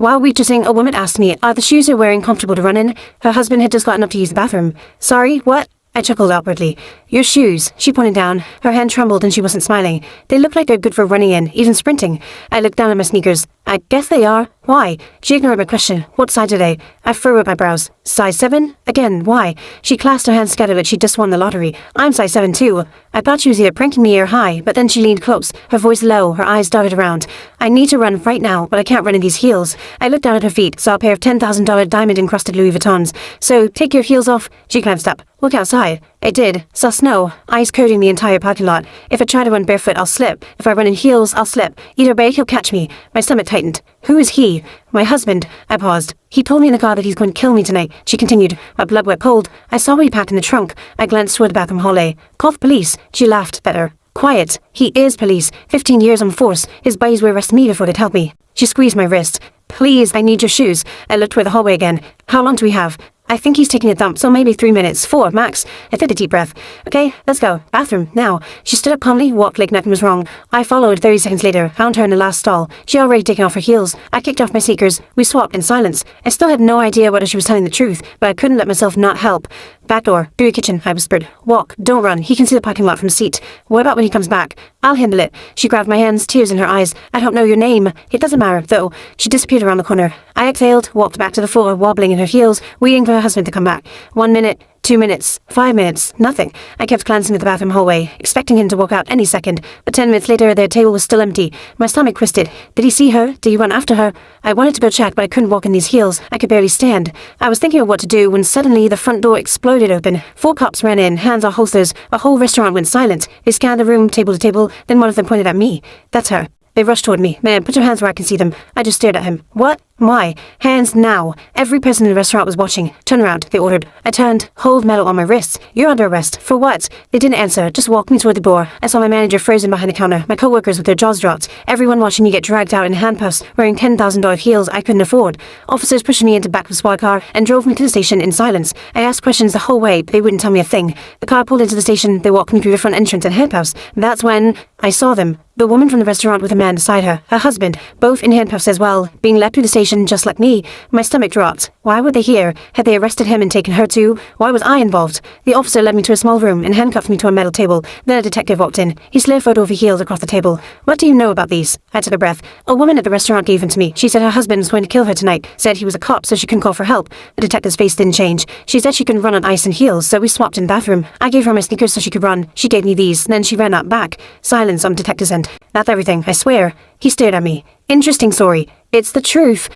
While waitressing, a woman asked me, are the shoes you're wearing comfortable to run in? Her husband had just gotten up to use the bathroom. Sorry, what? I chuckled awkwardly. Your shoes. She pointed down. Her hand trembled and she wasn't smiling. They look like they're good for running in, even sprinting. I looked down at my sneakers. I guess they are. Why? She ignored my question. What size are they? I furrowed my brows. Size 7? Again, why? She clasped her hands together like she'd just won the lottery. I'm size 7 too. I thought she was either pranking me or high, but then she leaned close, her voice low, her eyes darted around. I need to run right now, but I can't run in these heels. I looked down at her feet, saw a pair of $10,000 diamond-encrusted Louis Vuittons. So, take your heels off. She glanced up. Look outside. I did. Saw snow. Ice coating the entire parking lot. If I try to run barefoot, I'll slip. If I run in heels, I'll slip. Either way, he'll catch me. My stomach tightened. Who is he? My husband. I paused. He told me in the car that he's going to kill me tonight. She continued. My blood went cold. I saw what he packed in the trunk. I glanced toward the bathroom hallway. Call the police. She laughed better. Quiet. He is police. 15 years on force. His buddies would arrest me before they'd help me. She squeezed my wrist. Please, I need your shoes. I looked toward the hallway again. How long do we have? I think he's taking a dump, so maybe 3 minutes. 4, max. I took a deep breath. Okay, let's go. Bathroom, now. She stood up calmly, walked like nothing was wrong. I followed 30 seconds later, found her in the last stall. She already taken off her heels. I kicked off my sneakers. We swapped in silence. I still had no idea whether she was telling the truth, but I couldn't let myself not help. Back door, through the kitchen, I whispered. Walk, don't run. He can see the parking lot from the seat. What about when he comes back? I'll handle it. She grabbed my hands, tears in her eyes. I don't know your name. It doesn't matter, though. She disappeared around the corner. I exhaled, walked back to the floor, wobbling in her heels, waiting for her husband to come back. 1 minute, 2 minutes, 5 minutes, nothing. I kept glancing at the bathroom hallway, expecting him to walk out any second, but 10 minutes later their table was still empty. My stomach twisted. Did he see her? Did he run after her? I wanted to go check, but I couldn't walk in these heels. I could barely stand. I was thinking of what to do when suddenly the front door exploded open. 4 cops ran in, hands on holsters. A whole restaurant went silent. They scanned the room, table to table, then one of them pointed at me. That's her. They rushed toward me. Man, put your hands where I can see them. I just stared at him. What? Why? Hands now. Every person in the restaurant was watching. Turn around, they ordered. I turned. Hold metal on my wrists. You're under arrest. For what? They didn't answer. Just walked me toward the door. I saw my manager frozen behind the counter. My co-workers with their jaws dropped. Everyone watching me get dragged out in handcuffs, wearing $10,000 heels I couldn't afford. Officers pushed me into the back of the squad car and drove me to the station in silence. I asked questions the whole way, but they wouldn't tell me a thing. The car pulled into the station. They walked me through the front entrance and handcuffs. That's when I saw them. The woman from the restaurant with a man beside her, her husband, both in handcuffs as well, being led through the station just like me. My stomach dropped. Why were they here? Had they arrested him and taken her too? Why was I involved? The officer led me to a small room and handcuffed me to a metal table. Then a detective walked in. He slid foot over heels across the table. What do you know about these? I took a breath. A woman at the restaurant gave them to me. She said her husband was going to kill her tonight. Said he was a cop, so she couldn't call for help. The detective's face didn't change. She said she couldn't run on ice and heels, so we swapped in the bathroom. I gave her my sneakers so she could run. She gave me these. Then she ran out back. Silence on the detective's end. That's everything, I swear. He stared at me. Interesting story. It's the truth.